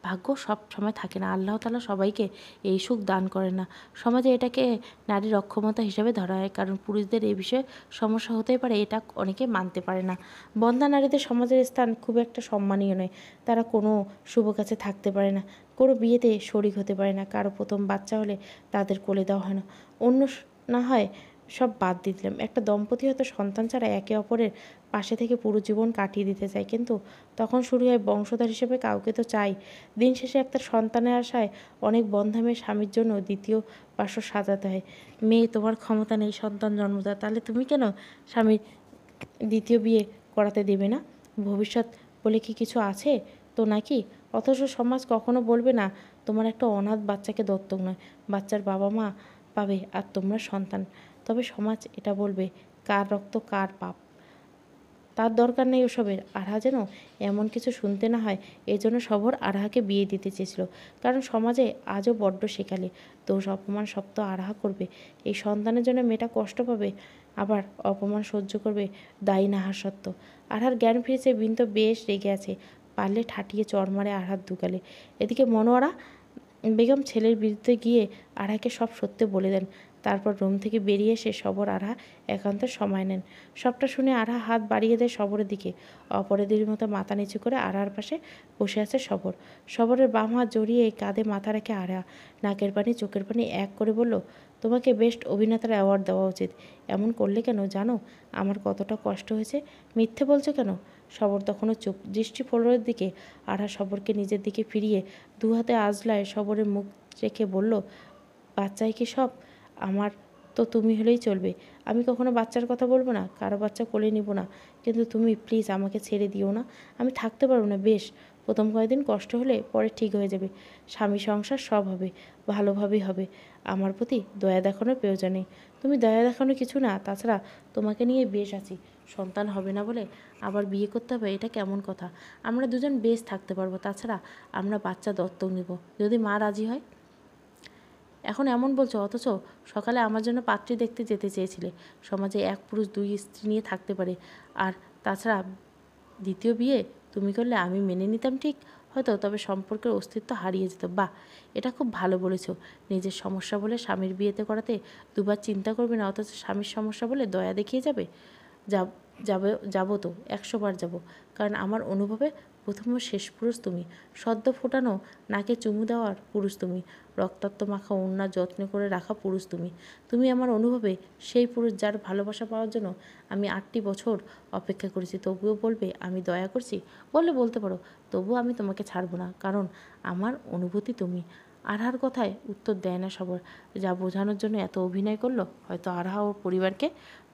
ভাগ্য সব সময় থাকে না। আল্লাহ তাআলা সবাইকে এই সুখ দান করে না। সমাজে এটাকে নারীর অক্ষমতা হিসেবে ধরা হয়, কারণ পুরুষদের এই বিষয়ে সমস্যা হতেই পারে, এটা অনেকে মানতে পারে না। বন্ধ্যা নারীদের সমাজের স্থান খুব একটা সম্মানীয় নয়। তারা কোনো শুভ কাজে থাকতে পারে না, কোনো বিয়েতে শরিক হতে পারে না, কারো প্রথম বাচ্চা হলে তাদের কোলে দেওয়া হয় না। অন্য না হয় সব বাদ দিয়ে দিলাম। একটা দম্পতি হয়তো সন্তান ছাড়া একে অপরের পাশে থেকে পুরো জীবন কাটিয়ে দিতে চায়, কিন্তু তখন শুরু হয় বংশধর হিসেবে কাউকে তো চাই। দিন শেষে একটা সন্তানের আশায় অনেক বন্ধামেয়ে স্বামীর জন্য দ্বিতীয় বাসর সাজাতে হয়। মেয়ে, তোমার ক্ষমতা নেই সন্তান জন্ম দেওয়া, তাহলে তুমি কেন স্বামীর দ্বিতীয় বিয়ে করাতে দেবে না? ভবিষ্যৎ বলে কি কিছু আছে তো নাকি? অথচ সমাজ কখনো বলবে না তোমার একটা অনাথ বাচ্চাকে দত্তক নয়, বাচ্চার বাবা মা পাবে আর তোমরা সন্তান। তবে সমাজ এটা বলবে কার রক্ত কার পাপ, তার দরকার নেই ওসবের। আরহা যেন এমন কিছু শুনতে না হয়, এই জন্য সবর আরহাকে বিয়ে দিতে চেয়েছিল। কারণ সমাজে আজও বড্ড শেখালে দোষ অপমান সব তো আরহা করবে। এই সন্তানের জন্য মেয়েটা কষ্ট পাবে, আবার অপমান সহ্য করবে দায়ী নাহার সত্ত্ব। আরহার জ্ঞান ফিরেছে, বিন্তু বেশ রেগে আছে, পারলে ঠাটিয়ে চড় মারে আরহার দুগালে। এদিকে মনোয়ারা বেগম ছেলের বিরুদ্ধে গিয়ে আরহাকে সব সত্যি বলে দেন। তারপর রুম থেকে বেরিয়ে এসে সবর আরহা একান্ত সময় নেন। সবটা শুনে আরহা হাত বাড়িয়ে দেয় সবরের দিকে। অপরাধীর মতো মাথা নিচু করে আরহার পাশে বসে আছে সবর। সবরের বাম হাত জড়িয়ে কাঁধে মাথা রেখে আরহা নাকের পানি চোখের পানি এক করে বলল, তোমাকে বেস্ট অভিনেতার অ্যাওয়ার্ড দেওয়া উচিত। এমন করলে কেন? জানো আমার কতটা কষ্ট হয়েছে? মিথ্যে বলছো কেন? সবর তখনও চুপ, দৃষ্টি ফ্লোরের দিকে। আরহা সবরকে নিজের দিকে ফিরিয়ে দু হাতে আজলায় সবরের মুখ রেখে বলল, বাচ্চাই কি সব? আমার তো তুমি হলেই চলবে। আমি কখনো বাচ্চার কথা বলবো না, কারো বাচ্চা কোলে নিব না, কিন্তু তুমি প্লিজ আমাকে ছেড়ে দিও না। আমি থাকতে পারবো না। বেশ, প্রথম কয়েকদিন কষ্ট হলে পরে ঠিক হয়ে যাবে। স্বামী সংসার সব হবে, ভালোভাবেই হবে। আমার প্রতি দয়া দেখানোর প্রয়োজন নেই। তুমি দয়া দেখানো কিছু না, তাছাড়া তোমাকে নিয়ে বেশ আছি। সন্তান হবে না বলে আবার বিয়ে করতে হবে, এটা কেমন কথা? আমরা দুজন বেশ থাকতে পারবো। তাছাড়া আমরা বাচ্চা দত্তক নিব যদি মা রাজি হয়। এখন এমন বলছো, অথচ সকালে আমার জন্য পাত্রী দেখতে যেতে চেয়েছিলে। সমাজে এক পুরুষ দুই স্ত্রী নিয়ে থাকতে পারে, আর তাছাড়া দ্বিতীয় বিয়ে তুমি করলে আমি মেনে নিতাম ঠিক হয়তো, তবে সম্পর্কের অস্তিত্ব হারিয়ে যেত। বাহ, এটা খুব ভালো বলেছো। নিজের সমস্যা বলে স্বামীর বিয়েতে করাতে দুবার চিন্তা করবে না, অথচ স্বামীর সমস্যা বলে দয়া দেখিয়ে যাবে। যাবো তো 100 বার যাব, কারণ আমার অনুভবে প্রথম ও শেষ পুরুষ তুমি। সদ্য ফোটানো নাকে চুমু দেওয়ার পুরুষ তুমি। রক্তাক্ত মাখা ওড়না যত্ন করে রাখা পুরুষ তুমি। তুমি আমার অনুভবে সেই পুরুষ যার ভালোবাসা পাওয়ার জন্য আমি 8টি বছর অপেক্ষা করেছি। তবুও বলবে আমি দয়া করছি? বললে বলতে পারো, তবুও আমি তোমাকে ছাড়বো না, কারণ আমার অনুভূতি তুমি। আরহার কথায় উত্তর দেয় না সবর। যা বোঝানোর জন্য এত অভিনয় করলো, হয়তো আরহা ওর পরিবারকে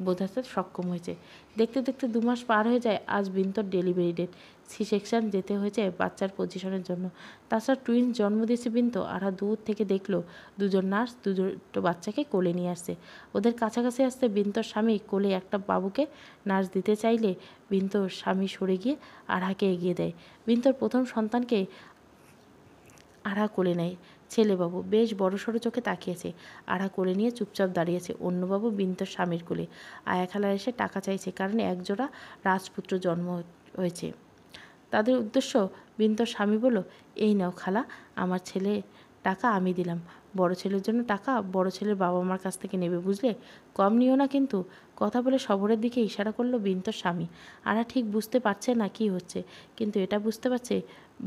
বোঝাতে সক্ষম হয়েছে। দেখতে দেখতে 2 মাস পার হয়ে যায়। আজ বিন্তর ডেলিভারি ডেট। সি সেকশন যেতে হয়েছে বাচ্চার পজিশনের জন্য। তাছাড়া টুইন্স জন্ম দিয়েছে বিন্তু। আরহা দূর থেকে দেখলো দুজন নার্স দুটো বাচ্চাকে কোলে নিয়ে আসছে। ওদের কাছাকাছি আসতে বিন্তর স্বামী কোলে একটা বাবুকে নার্স দিতে চাইলে বিন্তর স্বামী সরে গিয়ে আরহাকে এগিয়ে দেয়। বিন্তর প্রথম সন্তানকে আরহা কোলে নেয়। ছেলেবাবু বেশ বড়সড় চোখে তাকিয়েছে। আরহা কোলে নিয়ে চুপচাপ দাঁড়িয়েছে। অন্যবাবু বিন্তর স্বামীর কোলে। আয়া খালা এসে টাকা চাইছে, কারণ একজোড়া রাজপুত্র জন্ম হয়েছে। তাদের উদ্দেশ্য বিন্তর স্বামী বলল, এই নাও খালা, আমার ছেলে টাকা আমি দিলাম। বড় ছেলের জন্য টাকা বড় ছেলের বাবা মার কাছ থেকে নেবে, বুঝলে? কম নিও না কিন্তু। কথা বলে সবরের দিকে ইশারা করলো বিন্তর স্বামী। আরা ঠিক বুঝতে পারছে না কি হচ্ছে, কিন্তু এটা বুঝতে পারছে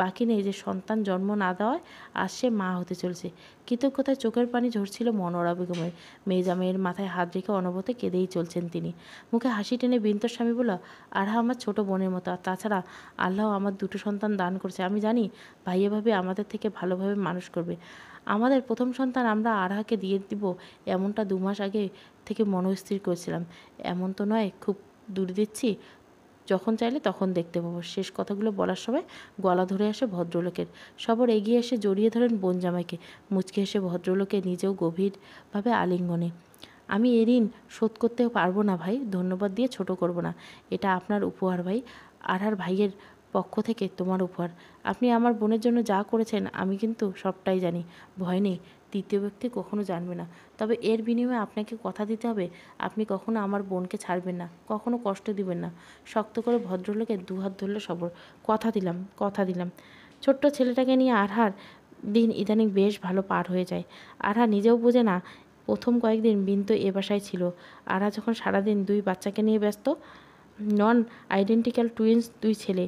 বাকি নেই যে সন্তান জন্ম না দেওয়ায় আজ সে মা হতে চলেছে। কৃতজ্ঞতায় চোখের পানি ঝরছিল মনোয়ারা বেগমের। মেয়ের মাথায় হাত রেখে অনবরত কেঁদেই চলছেন তিনি। মুখে হাসি টেনে বিন্তর স্বামী বলল, আরহা আমার ছোট বোনের মতো, আর তাছাড়া আল্লাহ আমার 2টো সন্তান দান করেছে। আমি জানি ভাইয়া ভাবে আমাদের থেকে ভালোভাবে মানুষ করবে। আমাদের প্রথম সন্তান আমরা আরহাকে দিয়ে দিব, এমনটা 2 মাস আগে থেকে মনস্থির করেছিলাম। এমন তো নয় খুব দূরে দিচ্ছি, যখন চাইলে তখন দেখতে পাবো। শেষ কথাগুলো বলার সময় গলা ধরে আসে ভদ্রলোকের। সবর এগিয়ে এসে জড়িয়ে ধরেন বোন জামাইকে। মুচকে এসে ভদ্রলোকে নিজেও গভীরভাবে আলিঙ্গনে। আমি এ ঋণ শোধ করতে পারবো না ভাই, ধন্যবাদ দিয়ে ছোট করব না। এটা আপনার উপহার ভাই, আরহার ভাইয়ের পক্ষ থেকে তোমার উপহার। আপনি আমার বোনের জন্য যা করেছেন আমি কিন্তু সবটাই জানি। ভয় নেই, তৃতীয় ব্যক্তি কখনো জানবে না। তবে এর বিনিময়ে আপনাকে কথা দিতে হবে, আপনি কখনো আমার বোনকে ছাড়বেন না, কখনো কষ্ট দিবেন না। শক্ত করে ভদ্রলোকের 2 হাত ধরল সবর। কথা দিলাম, কথা দিলাম। ছোট্ট ছেলেটাকে নিয়ে আরহার দিন ইদানিং বেশ ভালো পার হয়ে যায়। আরহা নিজেও বোঝে না, প্রথম কয়েকদিন বিন্তু এ বাসায় ছিল। আরহা যখন সারাদিন 2 বাচ্চাকে নিয়ে ব্যস্ত, নন আইডেন্টিক্যাল টুইন্স 2 ছেলে,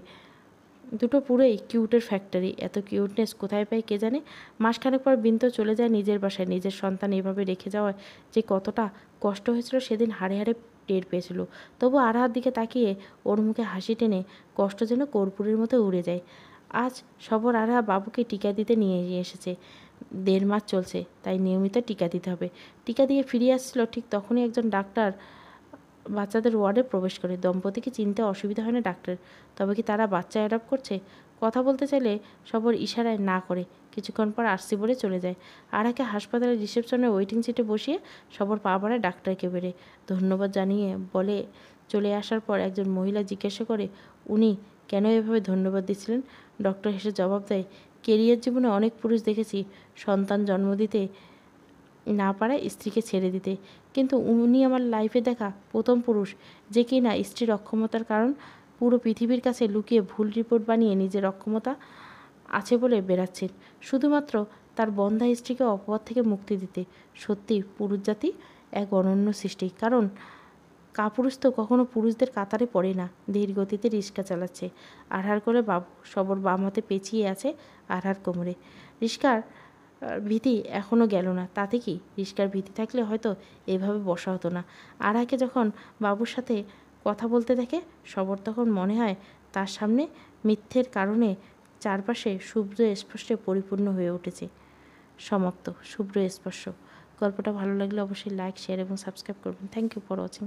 দুটো পুরোই কিউটের ফ্যাক্টরি। এত কিউটনেস কোথায় পায় কে জানে। মাসখানেক পর বিন্তু চলে যায় নিজের বাসায়। নিজের সন্তান এভাবে রেখে যাওয়ায় যে কতটা কষ্ট হয়েছিল সেদিন হাড়ে হাড়ে টের পেয়েছিল। তবু আরাহার দিকে তাকিয়ে ওর মুখে হাসি টেনে কষ্ট যেন কর্পূরের মতো উড়ে যায়। আজ সবর আরাহা বাবুকে টিকা দিতে নিয়ে এসেছে। 1.5 মাস চলছে, তাই নিয়মিত টিকা দিতে হবে। টিকা দিয়ে ফিরে আসছিল ঠিক তখনই একজন ডাক্তার বাচ্চাদের ওয়ার্ডে প্রবেশ করে। দম্পতিকে চিনতে অসুবিধা হয় না ডাক্তার, তবে কি তারা বাচ্চা অ্যাডপ্ট করছে? কথা বলতে চাইলে সবর ইশারায় না করে কিছুক্ষণ পর আসছি বলে চলে যায়। আরাকে হাসপাতালের রিসেপশনে ওয়েটিং সিটে বসিয়ে সবর পা বাড়ায় ডাক্তারকে বেড়ে ধন্যবাদ জানিয়ে বলে চলে আসার পর একজন মহিলা জিজ্ঞাসা করে উনি কেন এভাবে ধন্যবাদ দিচ্ছিলেন। ডক্টর হেসে জবাব দেয়, কেরিয়ার জীবনে অনেক পুরুষ দেখেছি সন্তান জন্ম দিতে না পারায় স্ত্রীকে ছেড়ে দিতে, কিন্তু উনি আমার লাইফে দেখা প্রথম পুরুষ যে কি না স্ত্রীর অক্ষমতার কারণ পুরো পৃথিবীর কাছে লুকিয়ে ভুল রিপোর্ট বানিয়ে নিজের অক্ষমতা আছে বলে বেড়াচ্ছেন শুধুমাত্র তার বন্ধা স্ত্রীকে অপবাদ থেকে মুক্তি দিতে। সত্যি পুরুষ জাতি এক অনন্য সৃষ্টি, কারণ কাপুরুষ তো কখনো পুরুষদের কাতারে পড়ে না। ধীর গতিতে রিক্সা চালাচ্ছে। আড়ার করে বাবু সবর বাম হাতে পেঁচিয়ে আছে আড়ার কোমরে। রিক্সার ভীতি এখনও গেল না। তাতে কি, রিক্সার ভীতি থাকলে হয়তো এভাবে বসা হতো না। আরাকে যখন বাবুর সাথে কথা বলতে দেখে সবর তখন মনে হয় তার সামনে মিথ্যের কারণে চারপাশে শুভ্র স্পর্শে পরিপূর্ণ হয়ে উঠেছে। সমাপ্ত। শুভ্র স্পর্শ। গল্পটা ভালো লাগলে অবশ্যই লাইক, শেয়ার এবং সাবস্ক্রাইব করবেন। Thank you for watching.